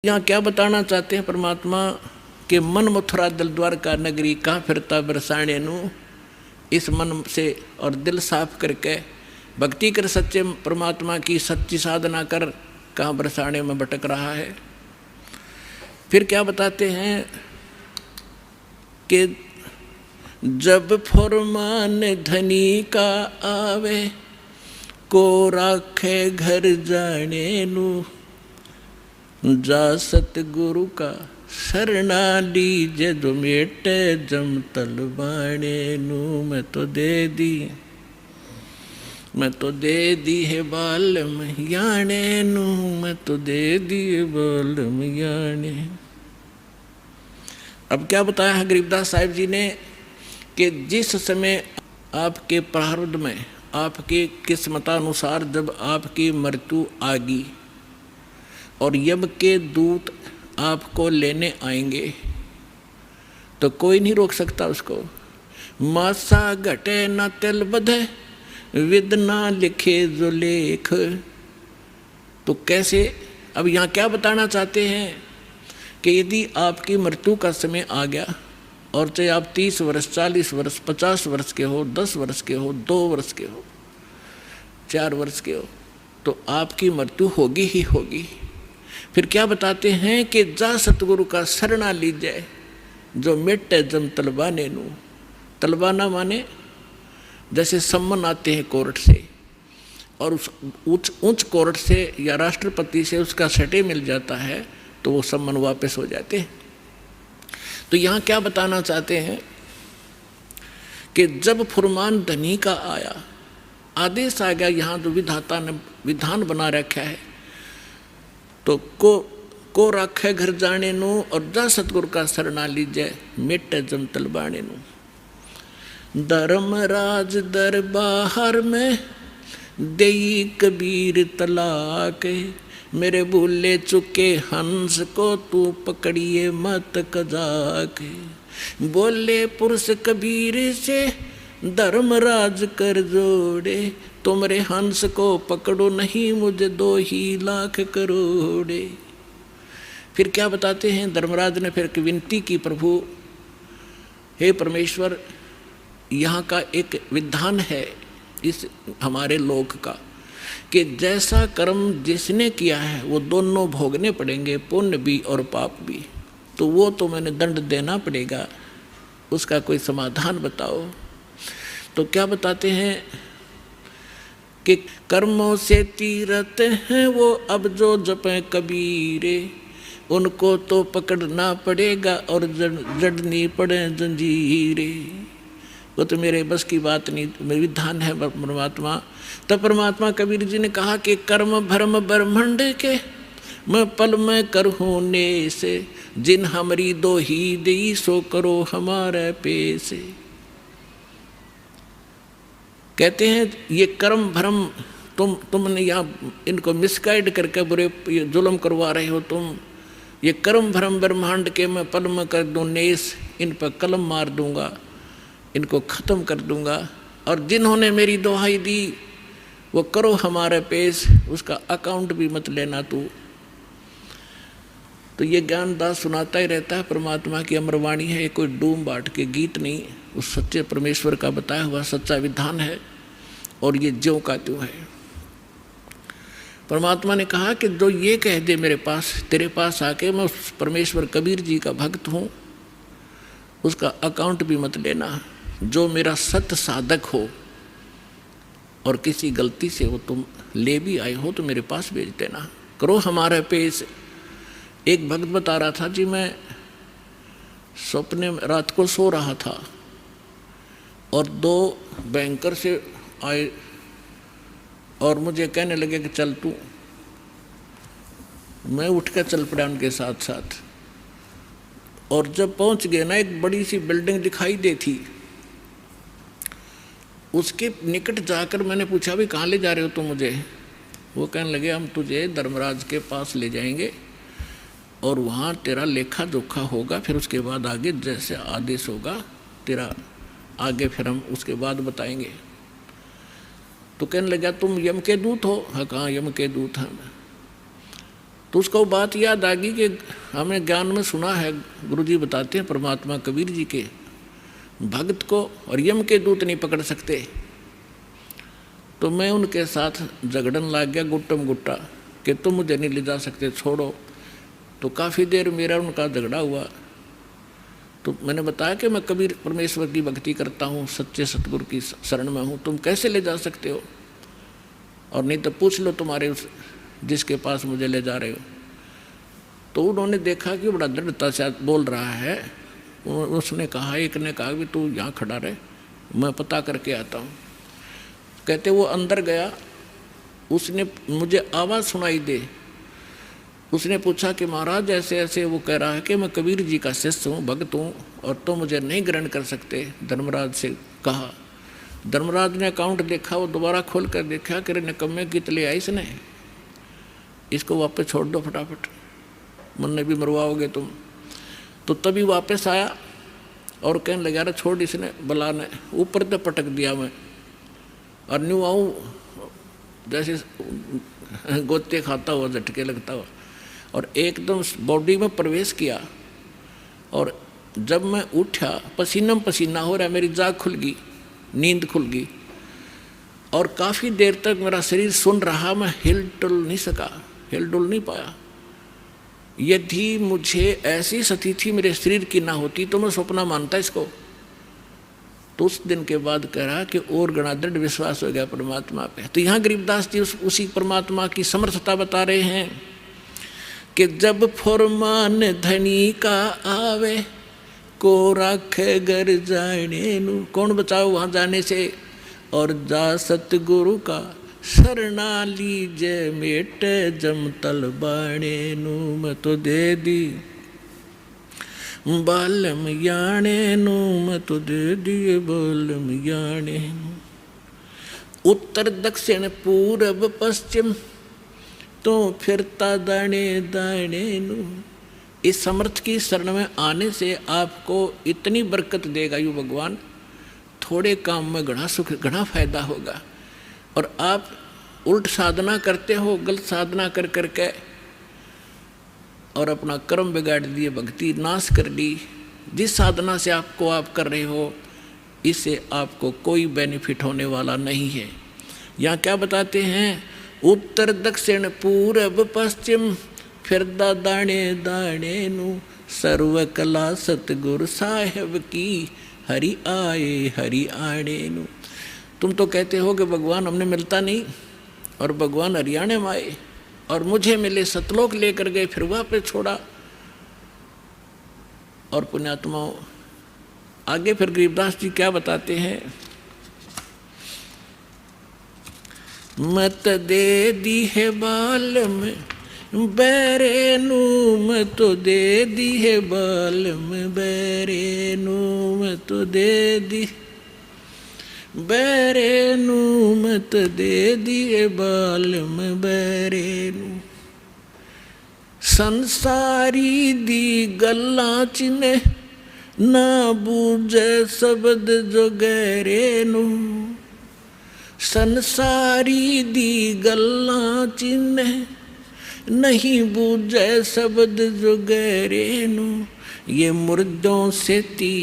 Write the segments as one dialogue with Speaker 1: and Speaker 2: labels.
Speaker 1: यहाँ क्या बताना चाहते हैं परमात्मा के मन मथुरा दिल द्वारका नगरी कहाँ फिरता बरसाने नू। इस मन से और दिल साफ करके भक्ति कर सच्चे परमात्मा की सच्ची साधना कर कहाँ बरसाने में भटक रहा है। फिर क्या बताते हैं कि जब फरमान धनी का आवे को राखे घर जाने नू, जा सतगुरु का शरणा लीजे जो मेटे जम तलवाने नू। मैं तो दे दी है बालम याने नू, मैं तो दे दी है बालम याने। अब क्या बताया है गरीबदास साहिब जी ने कि जिस समय आपके प्रारब्ध में आपकी किस्मतानुसार जब आपकी मृत्यु आ गई और यम के दूत आपको लेने आएंगे तो कोई नहीं रोक सकता उसको। मासा घटे न तिल बधे विद ना लिखे जो लेख। तो कैसे, अब यहाँ क्या बताना चाहते हैं कि यदि आपकी मृत्यु का समय आ गया और चाहे आप 30 वर्ष 40 वर्ष 50 वर्ष के हो, 10 वर्ष के हो, 2 वर्ष के हो, 4 वर्ष के हो, तो आपकी मृत्यु होगी ही होगी। फिर क्या बताते हैं कि जा सतगुरु का शरणा लीजिए जो मिटे जम तलवाने नू। तलवाना माने जैसे सम्मन आते हैं कोर्ट से और उस उच्च कोर्ट से या राष्ट्रपति से उसका सटे मिल जाता है तो वो सम्मन वापस हो जाते हैं। तो यहाँ क्या बताना चाहते हैं कि जब फुरमान धनी का आया, आदेश आ गया, यहाँ जो विधाता ने विधान बना रखा है, तो को राखे घर जाने नू और जा सतगुरु का शरणा लीजिए मिटे जम तलवाने नू। धर्मराज दरबार में देई कबीर तलाक, मेरे भूले चुके हंस को तू पकड़िए मत कजाक। बोले पुरुष कबीर से धर्मराज कर जोड़े, तुमरे हंस को पकड़ो नहीं मुझे 2 ही लाख करोड़े। फिर क्या बताते हैं, धर्मराज ने फिर विनती की, प्रभु हे परमेश्वर, यहाँ का एक विधान है इस हमारे लोक का कि जैसा कर्म जिसने किया है वो दोनों भोगने पड़ेंगे, पुण्य भी और पाप भी। तो वो तो मैंने दंड देना पड़ेगा, उसका कोई समाधान बताओ। तो क्या बताते हैं कि कर्मों से तीरथ हैं वो अब जो जपे कबीरे, उनको तो पकड़ना पड़ेगा और जड़नी पड़े जंजीरे। वो तो मेरे बस की बात नहीं, मेरे विधान है परमात्मा। तब परमात्मा कबीर जी ने कहा कि कर्म भरम ब्रह्मंड के मैं पल में करहूँ ने से, जिन हमारी 2 ही दी सो करो हमारे पेसे। कहते हैं ये कर्म भ्रम तुमने यहाँ इनको मिसगाइड करके बुरे जुल्म करवा रहे हो तुम। ये कर्म भ्रम ब्रह्मांड के मैं पल में कर दूँ नेस, इन पर कलम मार दूंगा, इनको ख़त्म कर दूंगा। और जिन्होंने मेरी दुहाई दी वो करो हमारे पेश, उसका अकाउंट भी मत लेना तू। तो ये ज्ञानदास सुनाता ही रहता है, परमात्मा की अमरवाणी है, कोई डूम बाट के गीत नहीं, उस सच्चे परमेश्वर का बताया हुआ सच्चा विधान है और ये ज्यों का त्यों है। परमात्मा ने कहा कि जो ये कह दे मेरे पास, तेरे पास आके मैं उस परमेश्वर कबीर जी का भक्त हूँ, उसका अकाउंट भी मत लेना। जो मेरा सत्य साधक हो और किसी गलती से वो तुम ले भी आए हो तो मेरे पास भेज देना, करो हमारे पेश। एक भक्त बता रहा था जी, मैं सपने में रात को सो रहा था और 2 बैंकर से आए और मुझे कहने लगे कि चल तू। मैं उठ कर चल पड़ा उनके साथ साथ और जब पहुंच गए ना, एक बड़ी सी बिल्डिंग दिखाई दी थी, उसके निकट जाकर मैंने पूछा भी कहाँ ले जा रहे हो तुम मुझे। वो कहने लगे हम तुझे धर्मराज के पास ले जाएंगे और वहाँ तेरा लेखा जोखा होगा, फिर उसके बाद आगे जैसे आदेश होगा तेरा आगे फिर हम उसके बाद बताएंगे। तो कहने लगा तुम यम के दूत हो? हाँ, कहाँ यम के दूत हैं। तो उसको बात याद आ गई कि हमने ज्ञान में सुना है, गुरुजी बताते हैं परमात्मा कबीर जी के, भक्त को और यम के दूत नहीं पकड़ सकते। तो मैं उनके साथ झगड़न लग गया गुट्टम गुट्टा कि तुम मुझे नहीं ले जा सकते, छोड़ो। तो काफ़ी देर मेरा उनका झगड़ा हुआ। तो मैंने बताया कि मैं कबीर परमेश्वर की भक्ति करता हूँ, सच्चे सतगुरु की शरण में हूँ, तुम कैसे ले जा सकते हो, और नहीं तो पूछ लो तुम्हारे उस जिसके पास मुझे ले जा रहे हो। तो उन्होंने देखा कि बड़ा दृढ़ता से बोल रहा है। उसने कहा, एक ने कहा कि तू यहाँ खड़ा रहे, मैं पता करके आता हूँ। कहते वो अंदर गया, उसने मुझे आवाज़ सुनाई दे। उसने पूछा कि महाराज ऐसे ऐसे, वो कह रहा है कि मैं कबीर जी का शिष्य हूँ, भक्त हूँ, और तो मुझे नहीं ग्रहण कर सकते। धर्मराज से कहा। धर्मराज ने अकाउंट देखा, वो दोबारा खोल कर देखा कि निकम्मे कितने आई इसने, इसको वापस छोड़ दो फटाफट, मन भी मरवाओगे तुम। तो तभी वापस आया और कहने लगा, अरे छोड़, इसने बला ने ऊपर तो पटक दिया मैं, और न्यू आऊँ जैसे गोते खाता हुआ, झटके लगता हुआ, और एकदम बॉडी में प्रवेश किया। और जब मैं उठा, पसीना पसीना हो रहा, मेरी जाग खुल गई, नींद खुल गई, और काफ़ी देर तक मेरा शरीर सुन रहा, मैं हिल डुल नहीं सका, हिल डुल नहीं पाया। यदि मुझे ऐसी स्थिति मेरे शरीर की ना होती तो मैं सपना मानता इसको। तो उस दिन के बाद कह रहा कि और गणा दृढ़ विश्वास हो गया परमात्मा पे। तो यहाँ गरीबदास जी उसी परमात्मा की समर्थता बता रहे हैं कि जब फरमान धनी का आवे, को राखे घर जाने नु, कौन बचाओ वहाँ जाने से, और जा सतगुरु का शरणा लीजे मेटे जमतल बाणे नु, मैं तो दे दी बालम याने नु, मैं तो दे दिए बालम याने नु। उत्तर दक्षिण पूरब पश्चिम तो फिरता दाने दाने नु। इस समर्थ की शरण में आने से आपको इतनी बरकत देगा यू भगवान, थोड़े काम में घना सुख, घना फायदा होगा। और आप उल्ट साधना करते हो, गलत साधना कर करके, और अपना कर्म बिगाड़ दिए, भक्ति नाश कर दी। जिस साधना से आप कर रहे हो, इससे आपको कोई बेनिफिट होने वाला नहीं है। यहाँ क्या बताते हैं, उत्तर दक्षिण पूरब पश्चिम फिरदा दाने दाने नु, सर्व कला सतगुरु साहेब की हरि आए हरि आने नु। तुम तो कहते हो कि भगवान हमने मिलता नहीं, और भगवान हरियाणे में आए और मुझे मिले, सतलोक लेकर गए, फिर वापस छोड़ा। और पुण्यात्माओं आगे फिर गरीबदास जी क्या बताते हैं, मत दे दी है बाल में बैरे नू, मैं तो दे दी है बाल में बैरे नू, मैं तो दे दी बैरे नू, मत दे दिए बाल में बैरे नू। संसारी दी गल्ला चिने ना बूझे शब्द जो गहरे नू, संसारी दी गल्ला चिने नहीं बूझे शब्द जो गहरे नू। ये मुर्दों से ती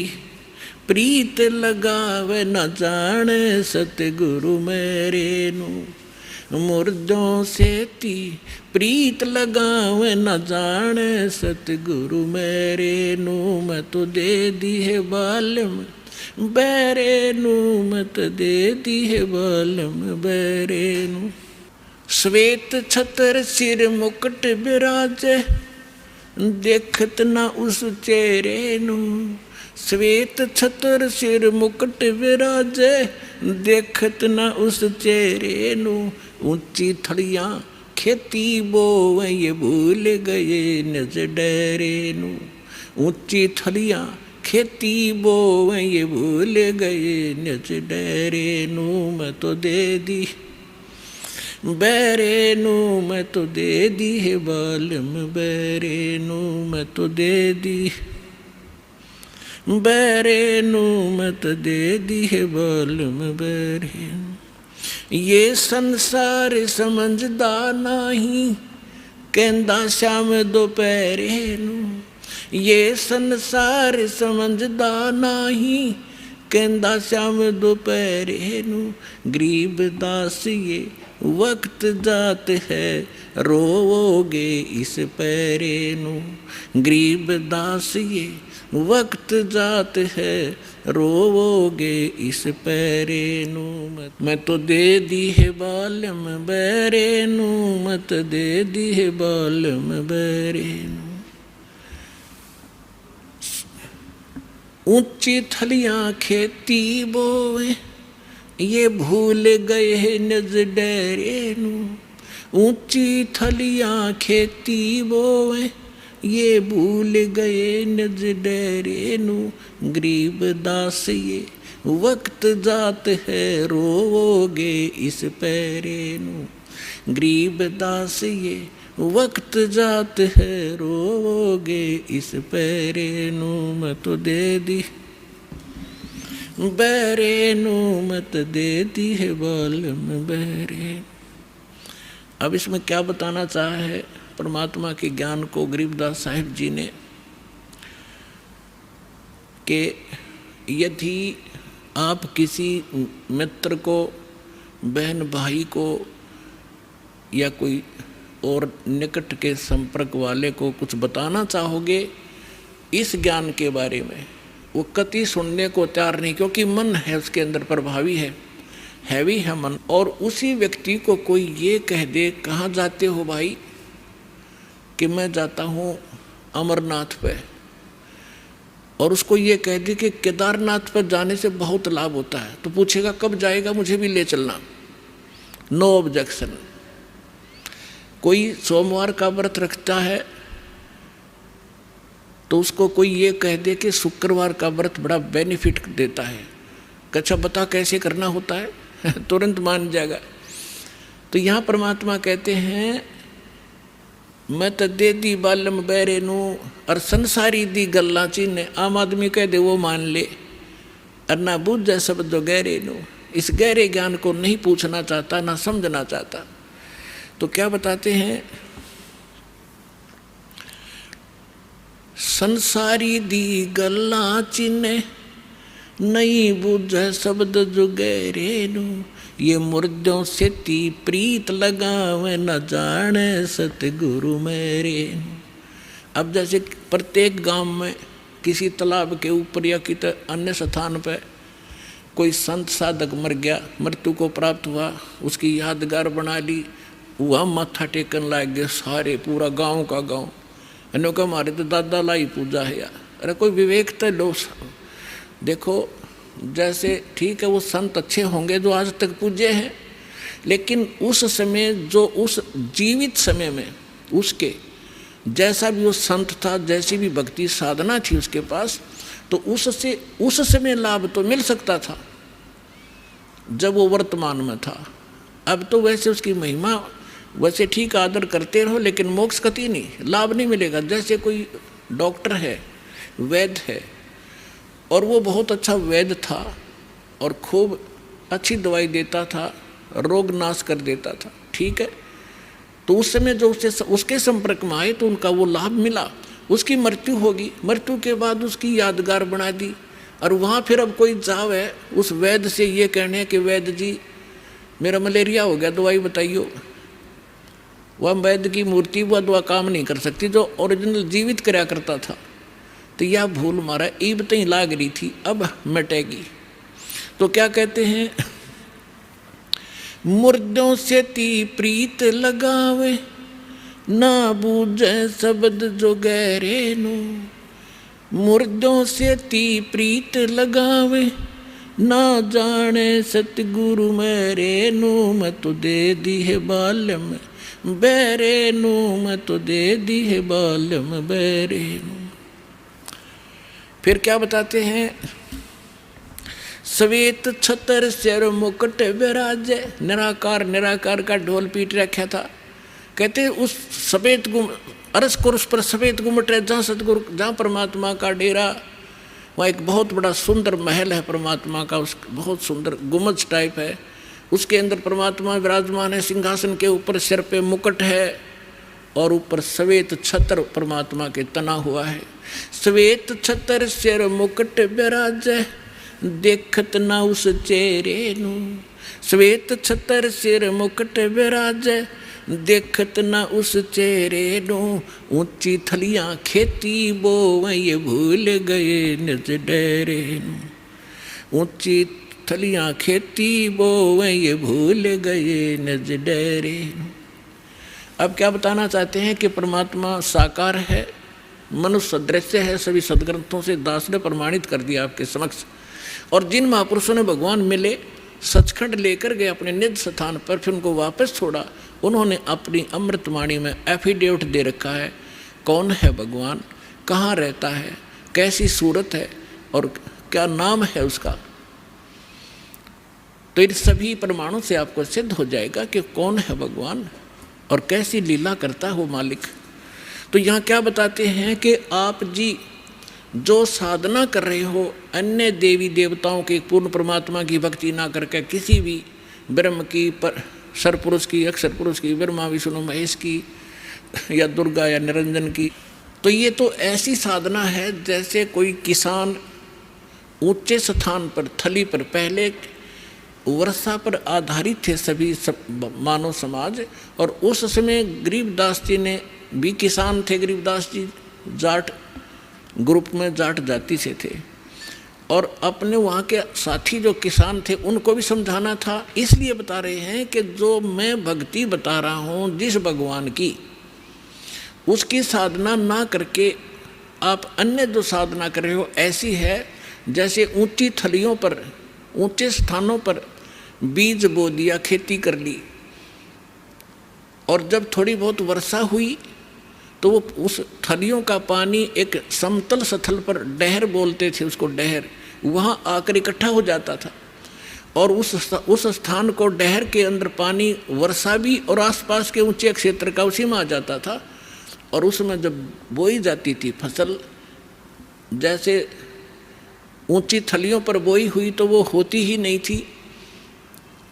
Speaker 1: प्रीत लगावे न जाने सतगुरु मेरे नू, मुर्दों से ती प्रीत लगावे न जाने सतगुरु मेरे नू, मैं तो दे दी है बालम बैरे नू, मैं तो दे दी है बालम बैरे नू। श्वेत छतर सिर मुकुट विराजे देखत न उस चेहरे नू, श्वेत छतर सिर मुकुट विराजे देखत न उस चेहरे नू। ऊंची थड़ियाँ खेती बोवे ये भूल गए निज डेरे नू, ऊंची थड़ियाँ खेती बोवे ये भूल गए निज डेरे नू, मैं तो दे दी बैरे नू, मैं तो दे दी है बालम बैरे नू, मैं तो दे दी बैरे नू, मैं तो दे दी है बालम बैरे नू। ये संसार समझदा नहीं कहंदा श्याम दोपहरे नू, ये संसार समझदा नाही। कहंदा श्याम दोपहरे नू, गरीब दास ये वक्त जात है, रोवोगे इस पैरे नू। गरीब दास ये वक्त जात है, रोवोगे इस पैरे नू। मैं तो दे दी है बालम बैरे नू, मत दे दी है बालम बैरे नू। ऊंची थलियां खेती बोए, ये भूल गए हैं नज डेरे नू। ऊंची थलियां खेती बोए, ये भूल गए नज डेरे नू। गरीब दास ये वक्त जात है, रोवोगे इस पैरे नू। गरीब दास ये वक्त जात है, रोवोगे इस पैरे नू। मैं तो दे दी बैरे नू, मत दे दी है बालम बैरे। अब इसमें क्या बताना चाहा है परमात्मा के ज्ञान को गरीबदास साहिब जी ने, कि यदि आप किसी मित्र को, बहन भाई को, या कोई और निकट के संपर्क वाले को कुछ बताना चाहोगे इस ज्ञान के बारे में, वो कति सुनने को तैयार नहीं, क्योंकि मन है उसके अंदर प्रभावी है, हैवी है मन। और उसी व्यक्ति को कोई ये कह दे, कहाँ जाते हो भाई, कि मैं जाता हूँ अमरनाथ पे, और उसको ये कह दे कि केदारनाथ पर जाने से बहुत लाभ होता है, तो पूछेगा कब जाएगा, मुझे भी ले चलना। No objection. कोई सोमवार का व्रत रखता है तो उसको कोई ये कह दे कि शुक्रवार का व्रत बड़ा बेनिफिट देता है, अच्छा बता कैसे करना होता है, तुरंत मान जाएगा। तो यहाँ परमात्मा कहते हैं मैं तो दे दी बालम बैरे नू, और संसारी दी गल्ला चीने। आम आदमी कह दे वो मान ले, और ना बूझे शब्द जो गहरे नू, इस गहरे ज्ञान को नहीं पूछना चाहता, ना समझना चाहता। तो क्या बताते हैं, संसारी दी गल्ला चिन्ह नहीं बूझे शब्द जो गहरे नू। ये मुर्दों से ती प्रीत लगावे, न जाने सतगुरु मेरे। अब जैसे प्रत्येक गांव में किसी तालाब के ऊपर या किसी अन्य स्थान पर कोई संत साधक मर गया, मृत्यु को प्राप्त हुआ, उसकी यादगार बना ली, वह माथा टेकन लाग गए सारे, पूरा गांव का गांव। अन्यों का हमारे तो दादा लाई पूजा है यार। अरे कोई विवेक तो लो। देखो जैसे ठीक है वो संत अच्छे होंगे जो आज तक पूज्य हैं, लेकिन उस समय जो उस जीवित समय में उसके जैसा भी वो संत था, जैसी भी भक्ति साधना थी उसके पास, तो उससे उस समय लाभ तो मिल सकता था जब वो वर्तमान में था। अब तो वैसे उसकी महिमा वैसे ठीक आदर करते रहो, लेकिन मोक्ष कति नहीं, लाभ नहीं मिलेगा। जैसे कोई डॉक्टर है, वैद्य है, और वो बहुत अच्छा वैद्य था और खूब अच्छी दवाई देता था, रोग नाश कर देता था, ठीक है। तो उस समय जो उसके संपर्क में आए तो उनका वो लाभ मिला। उसकी मृत्यु होगी, मृत्यु के बाद उसकी यादगार बना दी, और वहाँ फिर अब कोई जावे उस वैद्य से ये कहने कि वैद्य जी मेरा मलेरिया हो गया, दवाई बताइयो। वह वैद्य की मूर्ति वह दवा काम नहीं कर सकती, जो ओरिजिनल जीवित कराया करता था। तो यह भूल मारा ईब तई लाग रही थी, अब मिटेगी। तो क्या कहते हैं, मुर्दों से ती प्रीत लगावे, ना बूझे शब्द जो गहरे नू। मुर्दों से ती प्रीत लगावे, ना जाने सतगुरु मेरे नू। मैं तो दे दी है बालम बैरे नू, मैं तो दे दी है बालम बैरे नू। फिर क्या बताते हैं, श्वेत छतर सिर मुकुट विराजे। निराकार निराकार का ढोल पीट रखा था। कहते उस सफेद अरस कुर्स पर सफेद गुम्मट है, जहाँ सतगुरु, जहाँ परमात्मा का डेरा, वहाँ एक बहुत बड़ा सुंदर महल है परमात्मा का, उस बहुत सुंदर गुम्बज टाइप है। उसके अंदर परमात्मा विराजमान है, सिंहासन के ऊपर सिर पे मुकुट है, और ऊपर श्वेत छत्र परमात्मा के तना हुआ है। श्वेत छत्र सिर मुकुट बिराजे, देखत ना उस चेहरे नू। श्वेत छत्र सिर मुकुट बिराजे, देखत ना उस चेहरे नू। ऊंची थलियां खेती बोवे, भूल गए निज डेरे नू। ऊंची थलियां खेती बोवे, भूल गए निज डेरे नू। अब क्या बताना चाहते हैं कि परमात्मा साकार है, मनुष्य दृश्य है, सभी सदग्रंथों से दास ने प्रमाणित कर दिया आपके समक्ष। और जिन महापुरुषों ने भगवान मिले, सचखंड लेकर गए अपने निज स्थान पर, फिर उनको वापस छोड़ा, उन्होंने अपनी अमृतवाणी में एफिडेविट दे रखा है कौन है भगवान, कहाँ रहता है, कैसी सूरत है और क्या नाम है उसका। तो इन सभी प्रमाणों से आपको सिद्ध हो जाएगा कि कौन है भगवान और कैसी लीला करता है वो मालिक। तो यहाँ क्या बताते हैं कि आप जी जो साधना कर रहे हो, अन्य देवी देवताओं के पूर्ण परमात्मा की भक्ति ना करके किसी भी ब्रह्म की, पर सरपुरुष की, अक्षर पुरुष की, ब्रह्मा विष्णु महेश की, या दुर्गा या निरंजन की, तो ये तो ऐसी साधना है जैसे कोई किसान ऊंचे स्थान पर, थली पर, पहले वर्षा पर आधारित थे सभी मानव समाज। और उस समय गरीबदास जी ने भी किसान थे, गरीबदास जी जाट ग्रुप में जाट जाति से थे, और अपने वहाँ के साथी जो किसान थे उनको भी समझाना था। इसलिए बता रहे हैं कि जो मैं भक्ति बता रहा हूँ जिस भगवान की, उसकी साधना ना करके आप अन्य जो साधना कर रहे हो ऐसी है जैसे ऊंची थलियों पर, ऊंचे स्थानों पर बीज बो दिया, खेती कर ली, और जब थोड़ी बहुत वर्षा हुई तो वो उस थलियों का पानी एक समतल स्थल पर, डहर बोलते थे उसको, डहर, वहाँ आकर इकट्ठा हो जाता था। और उस स्थान को, डहर के अंदर पानी वर्षा भी और आसपास के ऊंचे क्षेत्र का उसी में आ जाता था। और उसमें जब बोई जाती थी फसल, जैसे ऊंची थलियों पर बोई हुई तो वो होती ही नहीं थी,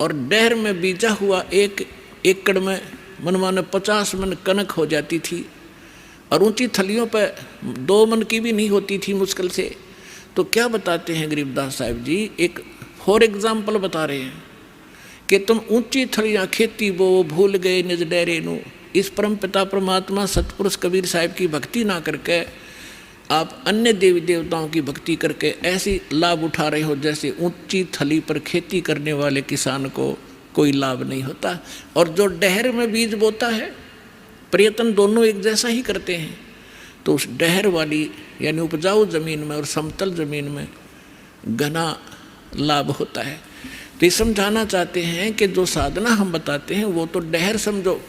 Speaker 1: और डहर में बीजा हुआ 1 एकड़ में मनमाने 50 मन कनक हो जाती थी, और ऊंची थलियों पर 2 मन की भी नहीं होती थी मुश्किल से। तो क्या बताते हैं गरीबदास साहिब जी, एक फॉर एग्जाम्पल बता रहे हैं कि तुम ऊंची थलियां खेती बो, भूल गए निज डेरे नू। इस परम पिता परमात्मा सतपुरुष कबीर साहिब की भक्ति ना करके आप अन्य देवी देवताओं की भक्ति करके ऐसी लाभ उठा रहे हो जैसे ऊंची थली पर खेती करने वाले किसान को कोई लाभ नहीं होता। और जो डहर में बीज बोता है, प्रयत्न दोनों एक जैसा ही करते हैं, तो उस डहर वाली यानी उपजाऊ ज़मीन में और समतल ज़मीन में घना लाभ होता है। तो ये समझाना चाहते हैं कि जो साधना हम बताते हैं वो तो डहर समझो।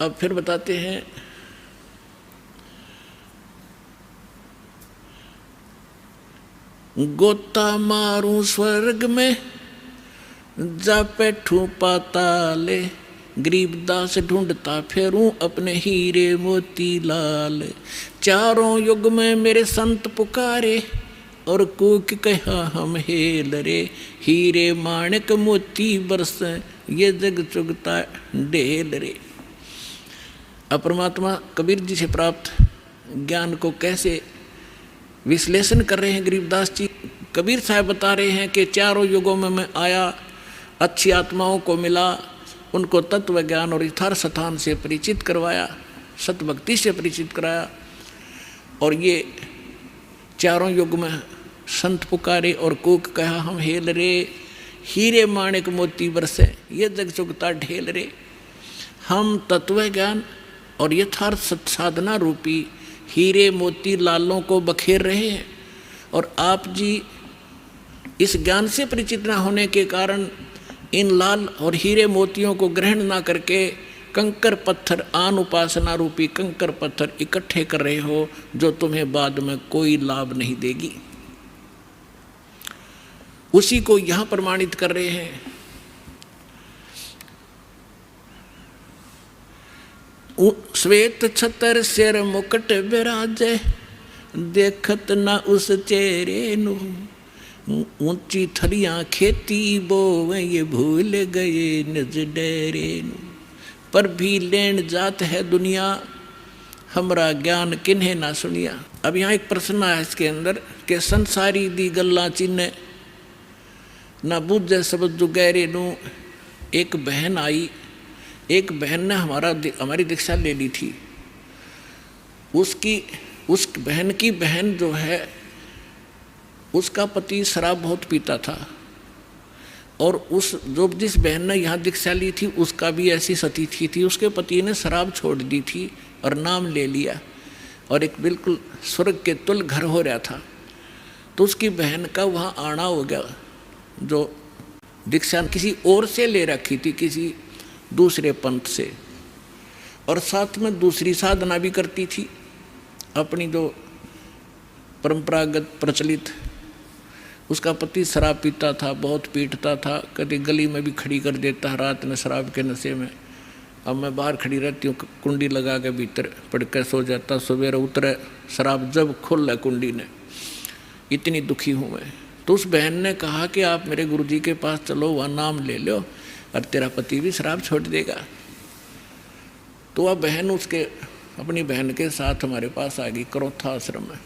Speaker 1: अब फिर बताते हैं, गोता मारूं स्वर्ग में, जा बैठूं पाताले, गरीबदास ढूंढता फेरूं अपने हीरे मोती लाल। चारों युग में मेरे संत पुकारे, और कूक कहा हम हेल रे, हीरे माणिक मोती बरसे, ये जग चुगता ढेल रे। अब परमात्मा कबीर जी से प्राप्त ज्ञान को कैसे विश्लेषण कर रहे हैं गरीबदास जी। कबीर साहब बता रहे हैं कि चारों युगों में मैं आया, अच्छी आत्माओं को मिला, उनको तत्व ज्ञान और यथार्थ स्थान से परिचित करवाया, सतभक्ति से परिचित कराया, और ये चारों युग में संत पुकारे और कूक कहा हम हेल रे, हीरे माणिक मोती बरसे, ये जग चुगता ढेल रे। हम तत्व ज्ञान और यथार्थ साधना रूपी हीरे मोती लालों को बखेर रहे हैं, और आप जी इस ज्ञान से परिचित ना होने के कारण इन लाल और हीरे मोतियों को ग्रहण ना करके कंकर पत्थर, आन उपासना रूपी कंकर पत्थर इकट्ठे कर रहे हो, जो तुम्हें बाद में कोई लाभ नहीं देगी। उसी को यहाँ प्रमाणित कर रहे हैं। श्वेत छतर सिर मुकुट बिराजे, देखत ना उस चेहरे नू। ऊंची थलियां खेती बोवे, ये भूल गए निज डेरे नू। पर भी लेन जात है दुनिया, हमरा ज्ञान किन्हें ना सुनिया। अब यहाँ एक प्रश्न है इसके अंदर कि संसारी दी गल्ला चिन्ह ना बुझे सब जो गहरे नू। एक बहन आई, एक बहन ने हमारी दीक्षा ले ली थी। उस बहन की बहन जो है उसका पति शराब बहुत पीता था, और जिस बहन ने यहाँ दीक्षा ली थी उसका भी ऐसी स्थिति थी। उसके पति ने शराब छोड़ दी थी और नाम ले लिया, और एक बिल्कुल स्वर्ग के तुल घर हो रहा था। तो उसकी बहन का वहाँ आना हो गया, जो दीक्षा किसी और से ले रखी थी, किसी दूसरे पंथ से, और साथ में दूसरी साधना भी करती थी अपनी जो परंपरागत प्रचलित। उसका पति शराब पीता था, बहुत पीटता था, कभी गली में भी खड़ी कर देता रात में शराब के नशे में। अब मैं बाहर खड़ी रहती हूँ, कुंडी लगा के भीतर पड़ कर सो जाता, सवेरे उतरे शराब जब खुल कुंडी ने। इतनी दुखी हूँ मैं। तो उस बहन ने कहा कि आप मेरे गुरुजी के पास चलो, वहाँ नाम ले लो और तेरा पति भी शराब छोड़ देगा। तो वह बहन अपनी बहन के साथ हमारे पास आ गई करोथा आश्रम में।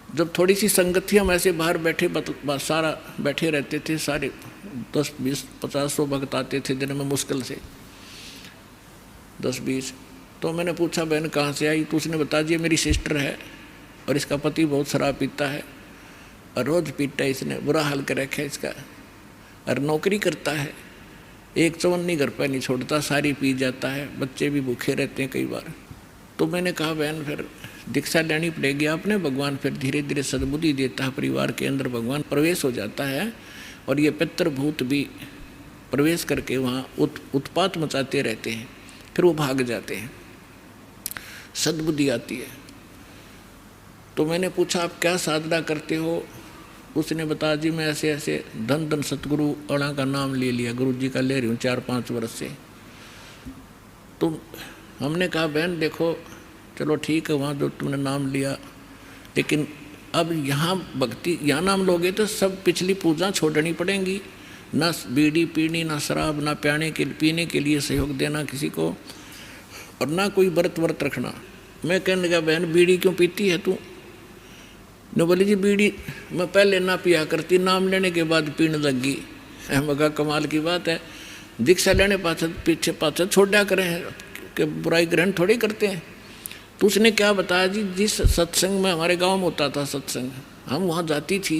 Speaker 1: जब थोड़ी सी संगत थी, हम ऐसे बाहर बैठे सारा बैठे रहते थे, सारे 10, 20, 50, 100 भक्त आते थे दिन में, मुश्किल से 10, 20। तो मैंने पूछा बहन कहाँ से आई? तो उसने बता दिया मेरी सिस्टर है, और इसका पति बहुत शराब पीता है, और रोज़ पीता है, इसने बुरा हाल कर रखा है इसका, और नौकरी करता है, एक चवन्नी घर पर नहीं छोड़ता, सारी पी जाता है, बच्चे भी भूखे रहते हैं कई बार। तो मैंने कहा बहन फिर दीक्षा लेनी पड़ेगी आपने, भगवान फिर धीरे धीरे सद्बुद्धि देता है, परिवार के अंदर भगवान प्रवेश हो जाता है, और ये पितृभूत भी प्रवेश करके वहाँ उत्पात मचाते रहते हैं, फिर वो भाग जाते हैं, सद्बुद्धि आती है। तो मैंने पूछा आप क्या साधना करते हो? उसने बताया जी मैं ऐसे ऐसे धन धन सतगुरु अणा का नाम ले लिया, गुरु जी का ले रही हूँ 4-5 वर्ष से। तो हमने कहा बहन देखो चलो ठीक है, वहाँ जो तुमने नाम लिया, लेकिन अब यहाँ भक्ति, यहाँ नाम लोगे तो सब पिछली पूजा छोड़नी पड़ेंगी, ना बीड़ी पीनी, ना शराब, ना पीने के लिए सहयोग देना किसी को, और ना कोई व्रत रखना। मैं कहने लगा बहन बीड़ी क्यों पीती है तू? ने बोली जी बीड़ी मैं पहले ना पिया करती, नाम लेने के बाद पीने लग गई। मैं कहा कमाल की बात है, दीक्षा लेने पीछे पाछे छोड़ा करें कि बुराई ग्रहण थोड़ी करते हैं। तो उसने क्या बताया जी, जिस सत्संग में हमारे गांव में होता था सत्संग, हम वहाँ जाती थी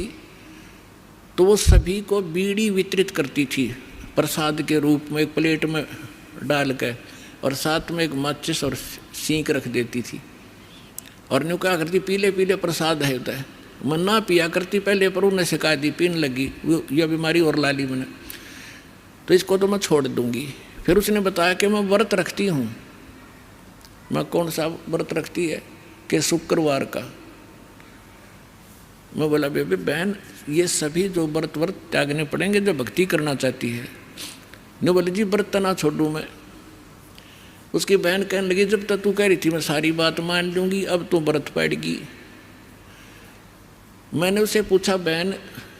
Speaker 1: तो वो सभी को बीड़ी वितरित करती थी प्रसाद के रूप में, एक प्लेट में डाल के, और साथ में एक माचिस और सींक रख देती थी, और न्यू क्या करती पीले पीले प्रसाद है होता है। मैं ना पिया करती पहले, पर उन्हें शिकायत दी, पीने लगी, यह बीमारी और ला ली मैंने, तो इसको तो मैं छोड़ दूंगी। फिर उसने बताया कि मैं व्रत रखती हूँ। मैं कौन सा व्रत रखती है? कि शुक्रवार का। मैं बोला बेबी बहन ये सभी जो व्रत त्यागने पड़ेंगे जो भक्ति करना चाहती है। ने बोले जी व्रत ना छोड़ूँ मैं। उसकी बहन कहने लगी जब तक तू कह रही थी मैं सारी बात मान लूँगी, अब तो व्रत पड़ेगी। मैंने उसे पूछा बहन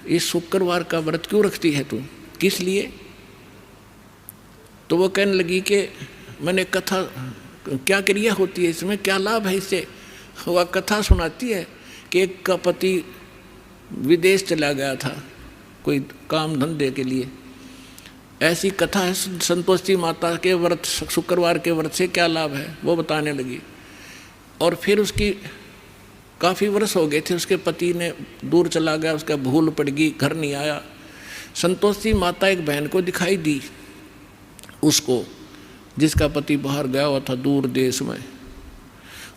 Speaker 1: इस शुक्रवार का व्रत क्यों रखती है तू, किस लिए? तो वो कहने लगी कि मैंने कथा, क्या क्रिया होती है इसमें, क्या लाभ है इससे? वह कथा सुनाती है कि एक का पति विदेश चला गया था कोई काम धंधे के लिए, ऐसी कथा है संतोषी माता के व्रत, शुक्रवार के व्रत से क्या लाभ है वो बताने लगी। और फिर उसकी काफ़ी वर्ष हो गए थे, उसके पति ने दूर चला गया, उसका भूल पड़ गई, घर नहीं आया। संतोषी माता एक बहन को दिखाई दी उसको, जिसका पति बाहर गया हुआ था दूर देश में,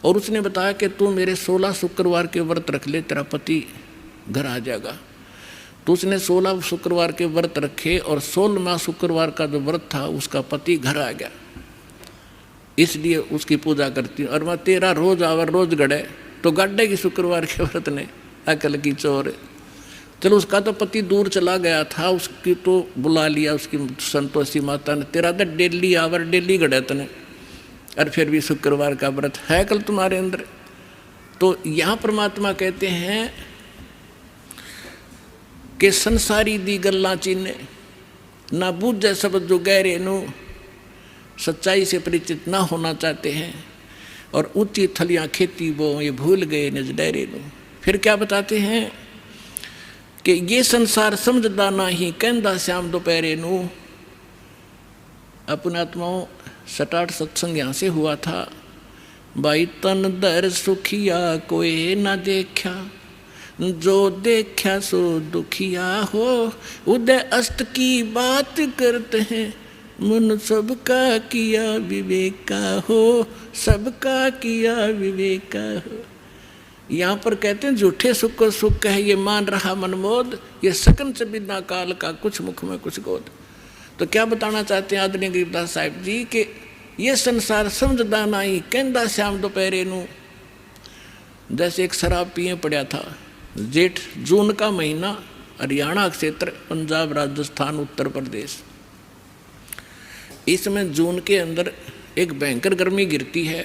Speaker 1: और उसने बताया कि तू मेरे 16 शुक्रवार के व्रत रख ले, तेरा पति घर आ जाएगा। तो उसने 16 शुक्रवार के व्रत रखे, और 16वां शुक्रवार का जो व्रत था उसका पति घर आ गया, इसलिए उसकी पूजा करती हूँ। और मैं 13 रोज आवर रोज गड़े तो गाड्डे की शुक्रवार के व्रत ने अकल की चोर। चलो उसका तो पति दूर चला गया था, उसकी तो बुला लिया उसकी संतोषी माता ने, तेरा तो डेली आवर डेली गड़े तने, और फिर भी शुक्रवार का व्रत है कल तुम्हारे अंदर। तो यहाँ परमात्मा कहते हैं कि संसारी दी गल्ला चीने ना बूझे सब जो गहरे नू, सच्चाई से परिचित ना होना चाहते हैं और ऊंची थलियां खेती वो ये भूल गए निज डेरे नू। फिर क्या बताते हैं कि ये संसार समझदा नहीं कहंदा श्याम दोपहरे नू। अपने आत्माओं सटाट सत्संग यहाँ से हुआ था। भाई तन दर सुखिया कोई ना देखा, जो देखा सो दुखिया हो। उदय अस्त की बात करते हैं, मन सबका किया विवेका हो, सबका किया विवेका हो। यहाँ पर कहते हैं झूठे सुख को सुख कहे ये मान रहा मनमोद, ये सकन से बिना काल का कुछ मुख में कुछ गोद। तो क्या बताना चाहते हैं आदरणीय गरीबदास साहिब जी कि ये संसार समझदा नहीं कहंदा श्याम दोपहरे नू। जैसे एक शराब पिए पड़ा था, जेठ जून का महीना, हरियाणा क्षेत्र, पंजाब, राजस्थान, उत्तर प्रदेश। इसमें जून के अंदर एक भयंकर गर्मी गिरती है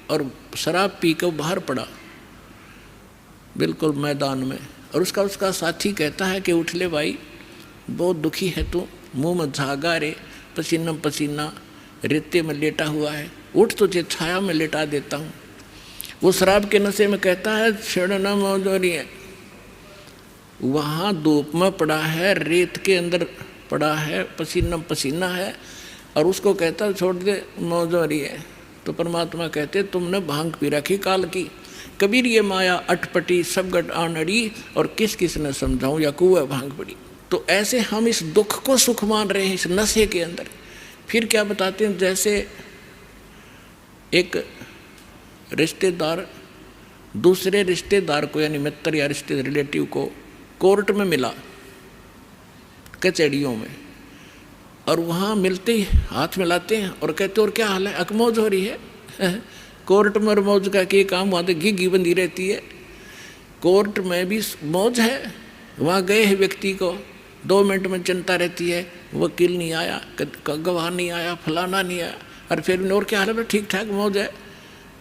Speaker 1: और शराब पी कर बाहर पड़ा बिल्कुल मैदान में। और उसका साथी कहता है कि उठ ले भाई, बहुत दुखी है तू, मुंह में झागा रे, पसीना पसीना, रेते में लेटा हुआ है, उठ तुझे छाया में लेटा देता हूँ। वो शराब के नशे में कहता है छेड़ना मौजूरी है। वहाँ धूप में पड़ा है, रेत के अंदर पड़ा है, पसीना पसीना है, और उसको कहता छोड़ दे मौजूरी है। तो परमात्मा कहते तुमने भांग पी रखी काल की, कबीर ये माया अटपटी सब गट आनड़ी, और किस किस ने समझाऊं या कुआ भांग पड़ी। तो ऐसे हम इस दुख को सुख मान रहे हैं इस नशे के अंदर। फिर क्या बताते हैं, जैसे एक रिश्तेदार दूसरे रिश्तेदार को यानी मित्र या रिश्ते रिलेटिव को कोर्ट में मिला कचहरियों में, और वहाँ मिलते ही हाथ मिलाते हैं और कहते और क्या हाल है, अकमौज हो रही है। कोर्ट में मौज का क्या काम, वहाँ तो घी बंधी रहती है। कोर्ट में भी मौज है, वहाँ गए हैं व्यक्ति को 2 मिनट में चिंता रहती है, वकील नहीं आया, गवाह नहीं आया, फलाना नहीं आया, और फिर और क्या हाल है, ठीक ठाक मौज है।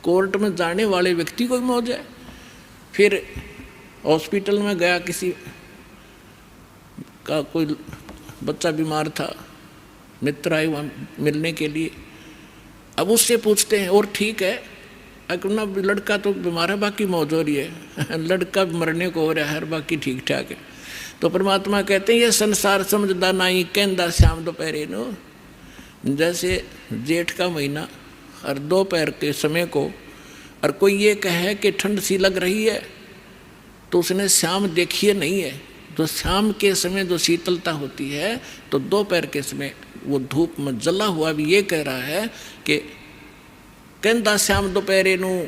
Speaker 1: कोर्ट में जाने वाले व्यक्ति को भी मौज है। फिर हॉस्पिटल में गया, किसी का कोई बच्चा बीमार था, मित्र आए वहाँ मिलने के लिए। अब उससे पूछते हैं और ठीक है, अपना लड़का तो बीमार है, बाकी मौज हो रही है, लड़का मरने को हो रहा है, बाकी ठीक ठाक है। तो परमात्मा कहते हैं ये संसार समझदा नहीं कहंदा श्याम दोपहरे नो। जैसे जेठ का महीना और दोपहर के समय को, और कोई ये कहे कि ठंड सी लग रही है, तो उसने श्याम देखी नहीं है। तो शाम के समय जो शीतलता होती है, तो दोपहर के समय वो धूप में जला हुआ भी ये कह रहा है कि कहंदा श्याम दोपहरे नू,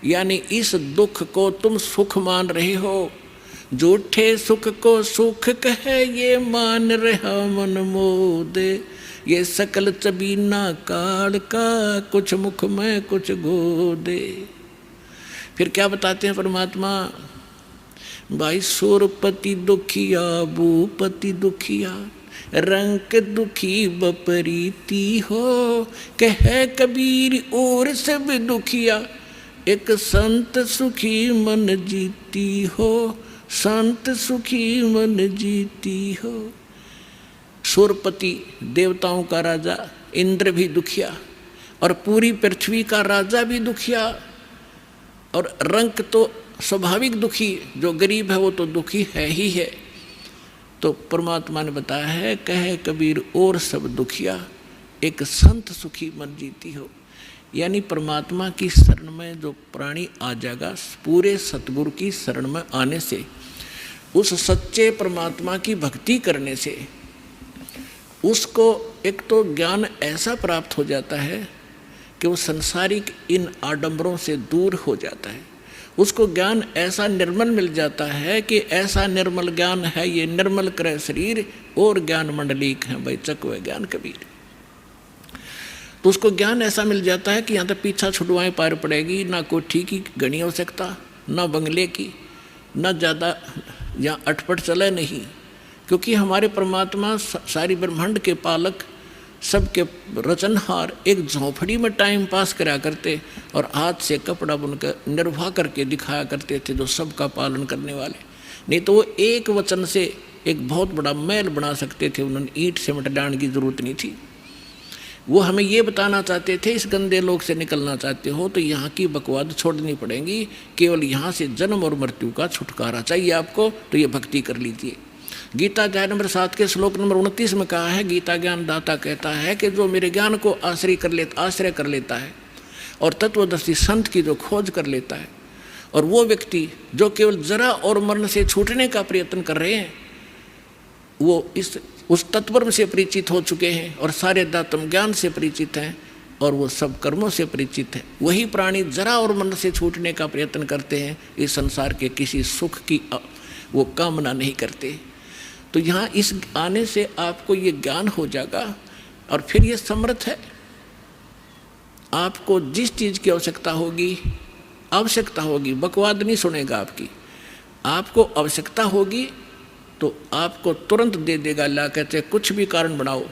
Speaker 1: यानी इस दुख को तुम सुख मान रहे हो। झूठे सुख को सुख कहे ये मान रहा मन मोद, ये सकल चबीना काल का कुछ मुख में कुछ गोदे। फिर क्या बताते हैं परमात्मा, भाई सुरपति दुखिया भूपति दुखिया, रंग दुखी बपरीती हो, कह कबीर और सब दुखिया, एक संत सुखी मन जीती हो, संत सुखी मन जीती हो। सुरपति देवताओं का राजा इंद्र भी दुखिया, और पूरी पृथ्वी का राजा भी दुखिया, और रंक तो स्वाभाविक दुखी, जो गरीब है वो तो दुखी है ही है। तो परमात्मा ने बताया है, कहे कबीर और सब दुखिया, एक संत सुखी मन जीती हो। यानी परमात्मा की शरण में जो प्राणी आ जाएगा, पूरे सतगुरु की शरण में आने से, उस सच्चे परमात्मा की भक्ति करने से उसको एक तो ज्ञान ऐसा प्राप्त हो जाता है कि वो संसारिक इन आडंबरों से दूर हो जाता है। उसको ज्ञान ऐसा निर्मल मिल जाता है कि ऐसा निर्मल ज्ञान है, ये निर्मल करे शरीर और ज्ञान मंडलीक है भाई चकवे ज्ञान कबीर। तो उसको ज्ञान ऐसा मिल जाता है कि यहाँ तक पीछा छुड़वाएं पार पड़ेगी, ना कोठी की घनी हो सकता, ना बंगले की, ना ज़्यादा यहाँ अटपट चले नहीं, क्योंकि हमारे परमात्मा सारी ब्रह्मांड के पालक, सबके रचनहार एक झोंपड़ी में टाइम पास करा करते और हाथ से कपड़ा बुनकर निर्वाह करके दिखाया करते थे, जो सबका पालन करने वाले। नहीं तो वो एक वचन से एक बहुत बड़ा महल बना सकते थे, उन्होंने ईंट सीमेंट डालने की जरूरत नहीं थी। वो हमें ये बताना चाहते थे, इस गंदे लोक से निकलना चाहते हो तो यहाँ की बकवाद छोड़नी पड़ेगी, केवल यहाँ से जन्म और मृत्यु का छुटकारा चाहिए आपको, तो ये भक्ति कर लीजिए। गीता अध्याय नंबर 7 के श्लोक नंबर 29 में कहा है, गीता ज्ञान दाता कहता है कि जो मेरे ज्ञान को आश्रय कर लेता है और तत्वदर्शी संत की जो खोज कर लेता है, और वो व्यक्ति जो केवल जरा और मरण से छूटने का प्रयत्न कर रहे हैं, वो उस तत्व से परिचित हो चुके हैं और सारे दातम ज्ञान से परिचित हैं और वो सब कर्मों से परिचित है, वही प्राणी जरा और मरण से छूटने का प्रयत्न करते हैं, इस संसार के किसी सुख की वो कामना नहीं करते। तो यहाँ इस आने से आपको ये ज्ञान हो जाएगा और फिर ये समर्थ है। आपको जिस चीज़ की आवश्यकता होगी, बकवाद नहीं सुनेगा आपकी, आपको आवश्यकता होगी तो आपको तुरंत दे देगा ला, कहते कुछ भी कारण बनाओ।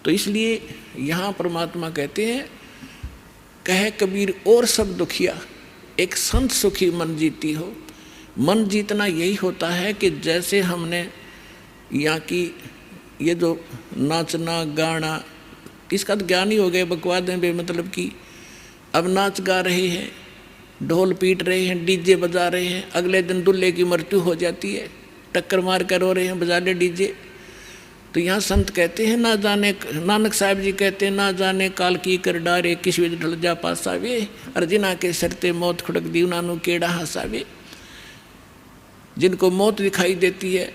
Speaker 1: तो इसलिए यहाँ परमात्मा कहते हैं, कहे कबीर और सब दुखिया एक संत सुखी मन जीती हो। मन जीतना यही होता है कि जैसे हमने यहाँ की ये जो नाचना गाना, इसका तो ज्ञान ही हो गया, बकवाद है बेमतलब की। अब नाच गा रहे हैं, ढोल पीट रहे हैं, डीजे बजा रहे हैं, अगले दिन दूल्हे की मृत्यु हो जाती है, टक्कर मार कर रो रहे हैं, बजा ले डीजे। तो यहाँ संत कहते हैं, ना जाने, नानक साहब जी कहते हैं, ना जाने काल की कर डारे किस विध ढल जा पासावे, अर्जिना के सरते मौत खुड़क दी उनानू केड़ा हंसावे। जिनको मौत दिखाई देती है,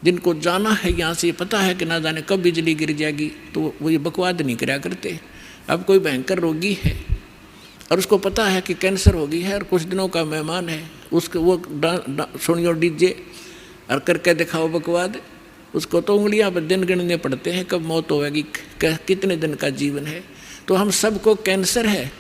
Speaker 1: जिनको जाना है यहाँ से, पता है कि ना जाने कब बिजली गिर जाएगी, तो वो ये बकवाद नहीं कराया करते। अब कोई भयंकर रोगी है और उसको पता है कि कैंसर हो गई है और कुछ दिनों का मेहमान है, उसके वो सुनियो डीजे और करके दिखाओ बकवाद, उसको तो उंगलियां पर दिन गिनने पड़ते हैं कब मौत होगी, कितने दिन का जीवन है। तो हम सबको कैंसर है।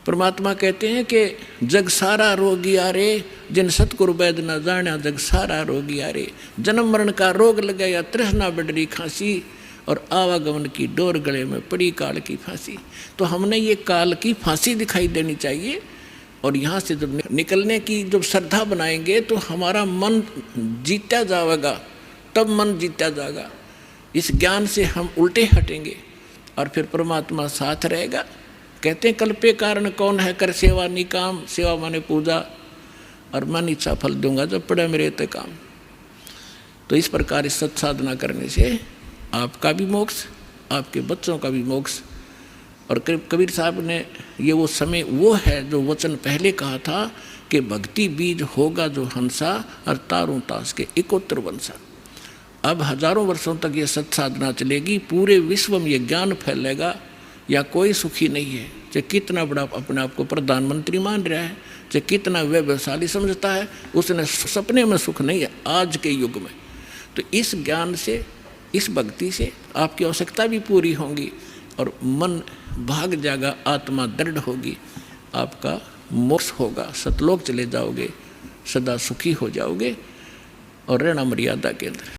Speaker 1: परमात्मा कहते हैं कि जग सारा रोगी आरे, जिन सतगुरु वैद न जाना, जग सारा रोगी आरे। जन्म मरण का रोग लगा या तृष्णा बढ़ी खांसी, और आवागमन की डोर गले में पड़ी काल की फांसी। तो हमने ये काल की फांसी दिखाई देनी चाहिए, और यहाँ से जब निकलने की जब श्रद्धा बनाएंगे तो हमारा मन जीता जाएगा, तब मन जीता जाएगा। इस ज्ञान से हम उल्टे हटेंगे और फिर परमात्मा साथ रहेगा। कहते हैं कल्पे कारण कौन है, कर सेवा निकाम, सेवा माने पूजा, और मन इच्छा फल दूंगा जब पड़े मेरे ते काम। तो इस प्रकार इस सत्साधना करने से आपका भी मोक्ष, आपके बच्चों का भी मोक्ष। और कबीर साहब ने ये वो समय वो है जो वचन पहले कहा था कि भक्ति बीज होगा जो हंसा, और तारों तास के इकोत्र वंशा। अब हजारों वर्षों तक ये सत्साधना चलेगी, पूरे विश्व में ये ज्ञान फैलेगा। या कोई सुखी नहीं है, चाहे कितना बड़ा अपने आप को प्रधानमंत्री मान रहा है, चाहे कितना वैभवशाली समझता है, उसने सपने में सुख नहीं है आज के युग में। तो इस ज्ञान से, इस भक्ति से आपकी आवश्यकता भी पूरी होगी और मन भाग जाएगा, आत्मा दृढ़ होगी, आपका मोक्ष होगा, सतलोक चले जाओगे, सदा सुखी हो जाओगे और रहना मर्यादा के अंदर।